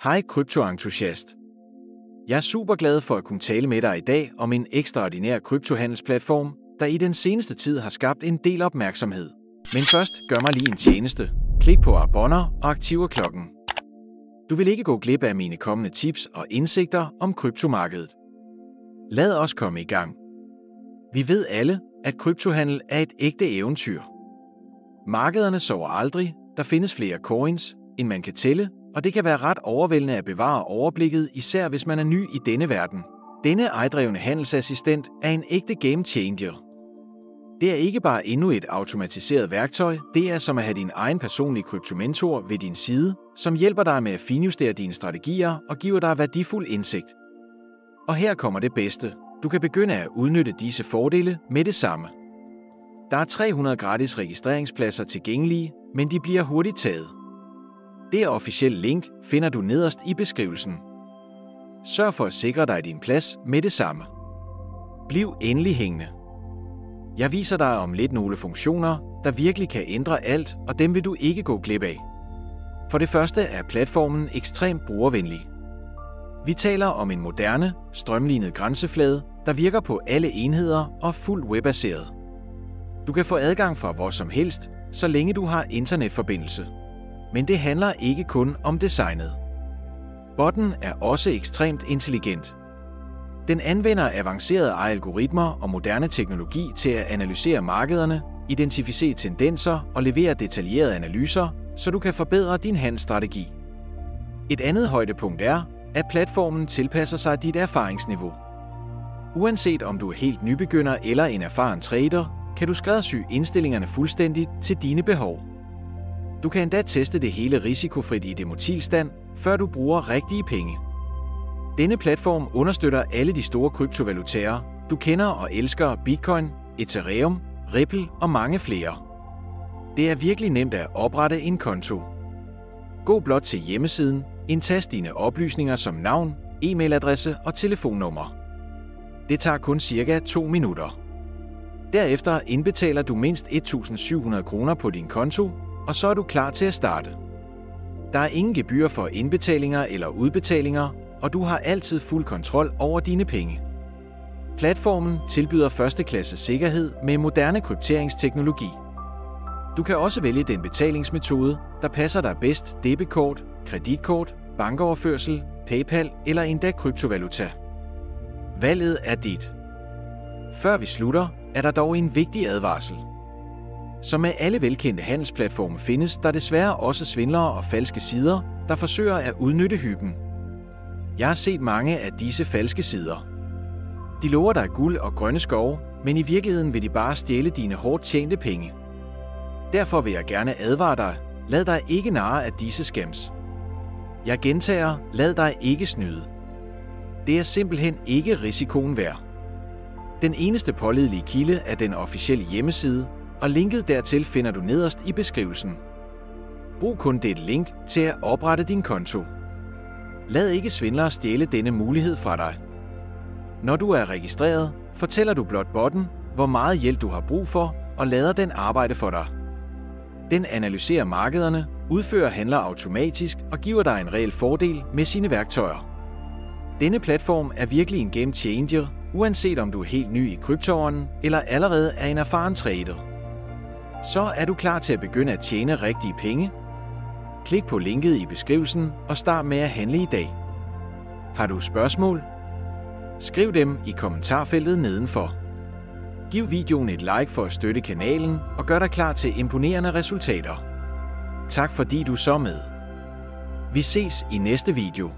Hej kryptoentusiast. Jeg er super glad for at kunne tale med dig i dag om en ekstraordinær kryptohandelsplatform, der i den seneste tid har skabt en del opmærksomhed. Men først gør mig lige en tjeneste. Klik på abonner og aktiver klokken. Du vil ikke gå glip af mine kommende tips og indsigter om kryptomarkedet. Lad os komme i gang. Vi ved alle, at kryptohandel er et ægte eventyr. Markederne sover aldrig, der findes flere coins, end man kan tælle, og det kan være ret overvældende at bevare overblikket, især hvis man er ny i denne verden. Denne ejdrevne handelsassistent er en ægte game changer. Det er ikke bare endnu et automatiseret værktøj, det er som at have din egen personlige kryptomentor ved din side, som hjælper dig med at finjustere dine strategier og giver dig værdifuld indsigt. Og her kommer det bedste. Du kan begynde at udnytte disse fordele med det samme. Der er 300 gratis registreringspladser tilgængelige, men de bliver hurtigt taget. Det officielle link finder du nederst i beskrivelsen. Sørg for at sikre dig din plads med det samme. Bliv endelig hængende. Jeg viser dig om lidt nogle funktioner, der virkelig kan ændre alt, og dem vil du ikke gå glip af. For det første er platformen ekstremt brugervenlig. Vi taler om en moderne, strømlinet grænseflade, der virker på alle enheder og fuldt webbaseret. Du kan få adgang fra hvor som helst, så længe du har internetforbindelse. Men det handler ikke kun om designet. Botten er også ekstremt intelligent. Den anvender avancerede algoritmer og moderne teknologi til at analysere markederne, identificere tendenser og levere detaljerede analyser, så du kan forbedre din handelsstrategi. Et andet højdepunkt er, at platformen tilpasser sig dit erfaringsniveau. Uanset om du er helt nybegynder eller en erfaren trader, kan du skræddersy indstillingerne fuldstændigt til dine behov. Du kan endda teste det hele risikofrit i demotilstand, før du bruger rigtige penge. Denne platform understøtter alle de store kryptovalutaer, du kender og elsker: Bitcoin, Ethereum, Ripple og mange flere. Det er virkelig nemt at oprette en konto. Gå blot til hjemmesiden, indtast dine oplysninger som navn, e-mailadresse og telefonnummer. Det tager kun cirka 2 minutter. Derefter indbetaler du mindst 1.700 kroner på din konto, og så er du klar til at starte. Der er ingen gebyr for indbetalinger eller udbetalinger, og du har altid fuld kontrol over dine penge. Platformen tilbyder førsteklasses sikkerhed med moderne krypteringsteknologi. Du kan også vælge den betalingsmetode, der passer dig bedst: debetkort, kreditkort, bankoverførsel, PayPal eller endda kryptovaluta. Valget er dit. Før vi slutter, er der dog en vigtig advarsel. Som med alle velkendte handelsplatforme findes der desværre også svindlere og falske sider, der forsøger at udnytte hyben. Jeg har set mange af disse falske sider. De lover dig guld og grønne skove, men i virkeligheden vil de bare stjæle dine hårdt tjente penge. Derfor vil jeg gerne advare dig: lad dig ikke narre af disse scams. Jeg gentager: lad dig ikke snyde. Det er simpelthen ikke risikoen værd. Den eneste pålidelige kilde er den officielle hjemmeside, og linket dertil finder du nederst i beskrivelsen. Brug kun dette link til at oprette din konto. Lad ikke svindlere stjæle denne mulighed fra dig. Når du er registreret, fortæller du blot botten, hvor meget hjælp du har brug for, og lader den arbejde for dig. Den analyserer markederne, udfører handler automatisk og giver dig en reel fordel med sine værktøjer. Denne platform er virkelig en game changer, uanset om du er helt ny i kryptoen eller allerede er en erfaren trader. Så er du klar til at begynde at tjene rigtige penge? Klik på linket i beskrivelsen og start med at handle i dag. Har du spørgsmål? Skriv dem i kommentarfeltet nedenfor. Giv videoen et like for at støtte kanalen og gør dig klar til imponerende resultater. Tak fordi du så med. Vi ses i næste video.